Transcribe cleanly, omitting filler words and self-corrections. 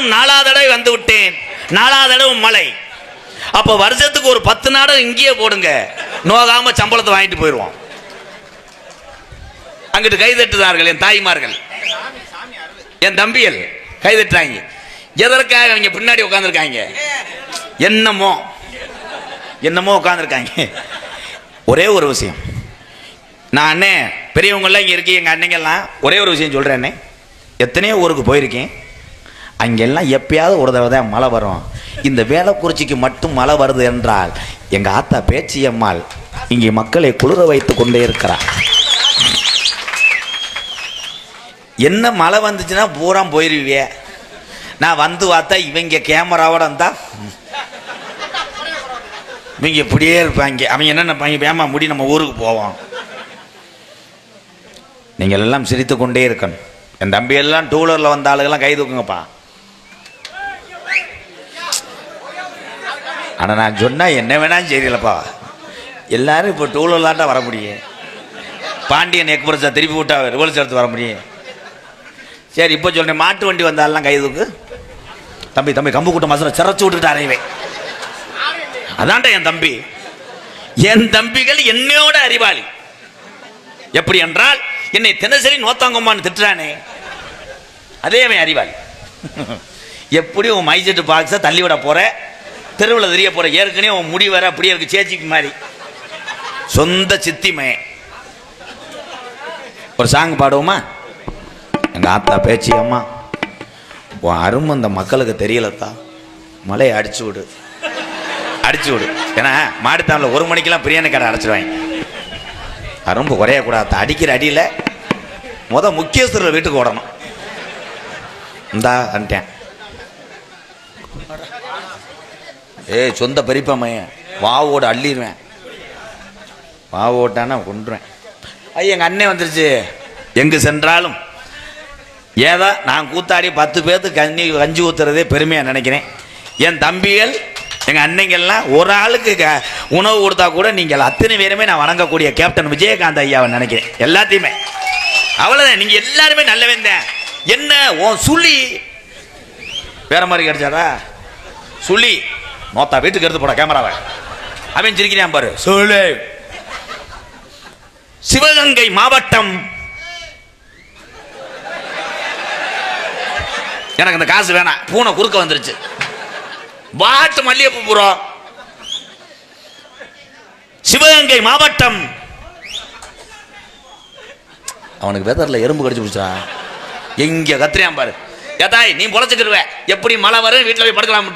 நானும் 4வது தடவை வந்து விட்டேன். 4வது தடவை மழை. அப்ப வருஷத்துக்கு ஒரு 10 நாடகம் இங்கேயே போடுங்க, நோகாம சம்பளத்தை வாங்கிட்டு போயிடுவோம். அங்கிட்டு கைதட்டுதார்கள் என் தாய்மார்கள், என் தம்பிகள் கைதட்டுறாங்க. எதற்காக அவங்க பின்னாடி உட்காந்துருக்காங்க? என்னமோ என்னமோ உட்காந்துருக்காங்க. ஒரே ஒரு விஷயம், நான் அண்ணே பெரியவங்கெல்லாம் இங்கே இருக்கேன், எங்கள் அன்னைங்கெல்லாம் ஒரே ஒரு விஷயம் சொல்கிறேன் அண்ணே. எத்தனையோ ஊருக்கு போயிருக்கேன், அங்கெல்லாம் எப்பயாவது ஒரு தடவை தான் மழை வரும். இந்த வேலைக்குறிச்சிக்கு மட்டும் மழை வருது என்றால் எங்கள் ஆத்தா பேச்சியம்மாள் இங்கே மக்களை குளிர வைத்து கொண்டே இருக்கிறார். என்ன மழை வந்துச்சுன்னா பூரா போயிருவிய. நான் வந்து பார்த்தா இவங்க கேமராவோட இருந்தா இவங்க இப்படியே இருப்பாங்க. அவங்க என்ன நினைப்பாங்க, வேமா முடி நம்ம ஊருக்கு போவோம். நீங்கள் எல்லாம் சிரித்து கொண்டே இருக்கணும். என் தம்பி எல்லாம் 2 வீலரில் வந்த ஆளுகெல்லாம் கை தூக்குங்கப்பா. ஆனால் நான் சொன்னால் என்ன வேணாலும் சரியில்லப்பா. எல்லாரும் இப்போ 2 வீலர்லாட்டா வர முடியும். பாண்டியன் எக்ஸ்பிரஸை திருப்பி விட்டா ரிவல்ஸ் எடுத்து வர முடியும். சரி, இப்போ சொல்றேன், மாட்டு வண்டி வந்தாலாம் கை தூக்கு. தம்பி தம்பி கம்பு கூட்ட மசாலா சிறச்சு விட்டுட்டு அறையவே. அதான்டா என் தம்பி. என் தம்பிகள் என்னையோட அறிவாளி. எப்படி என்றால் என்னை தினசரி நோத்தாங்கம்மான்னு திட்டுறானே, அதே அவன் அறிவாளி. எப்படி உன் மைசெட்டு பாக்ஸை தள்ளிவிட போற, தெருவில் தெரிய போற, ஏற்கனவே உன் முடி வர அப்படியே இருக்கு சேச்சிக்கு மாதிரி. சொந்த சித்திமே. ஒரு சாங் பாடுவோமா? எங்கள் ஆத்தா பேச்சு அம்மா உன் அருமை இந்த மக்களுக்கு தெரியலத்தா, மழையை அடிச்சு விடு அடிச்சு விடு. ஏன்னா மாடுத்தாமில் 1 மணிக்கெல்லாம் பிரியாணி கடை அடைச்சிடுவாங்க. அரும்பு குறையக்கூடாது. அடிக்கிற அடியில் முக்கியஸ்தர்கள் வீட்டுக்கு ஓடணும். இந்தா வந்துட்டேன். சொந்த பெரியப்பமையன் வாவோடு அள்ளிடுவேன். வாவோட்டானா கொண்டுருவேன். எங்கள் அண்ணன் வந்துருச்சு. எங்கு சென்றாலும் ஏதோ நான் கூத்தாடி 10 பேர்த்துக்கு கஞ்சி ஊத்துறதே பெருமையாக நினைக்கிறேன். என் தம்பிகள் எங்கள் அன்னைங்கள்லாம் ஒரு ஆளுக்கு உணவு கொடுத்தா கூட நீங்கள் அத்தனை பேருமே நான் வணங்கக்கூடிய கேப்டன் விஜயகாந்த் ஐயாவை நினைக்கிறேன். எல்லாத்தையுமே அவ்வளோதான். நீங்கள் எல்லாருமே நல்லவேந்தேன். என்ன உன் சுழி வேற மாதிரி கிடைச்சாரா? சுழி மொத்தா வீட்டுக்கு எடுத்து போட கேமராவை. அவன் சிரிக்கிறான் பாரு. சொல்லு. சிவகங்கை மாவட்டம். எனக்கு இந்த காசு வேணாம், பூனை குறுக்க வந்துருச்சு. வாட்டு மல்லிகைப்பூ பூரா. சிவகங்கை மாவட்டம். அவனுக்கு வெதர்ல எறும்பு கடிச்சு பிடிச்சா எங்க கத்திரியான் பாரு. ஏதாய் நீ பொழைச்சுக்கிருவ, எப்படி மழை வரும் வீட்டில் போய் படுக்கலாம்.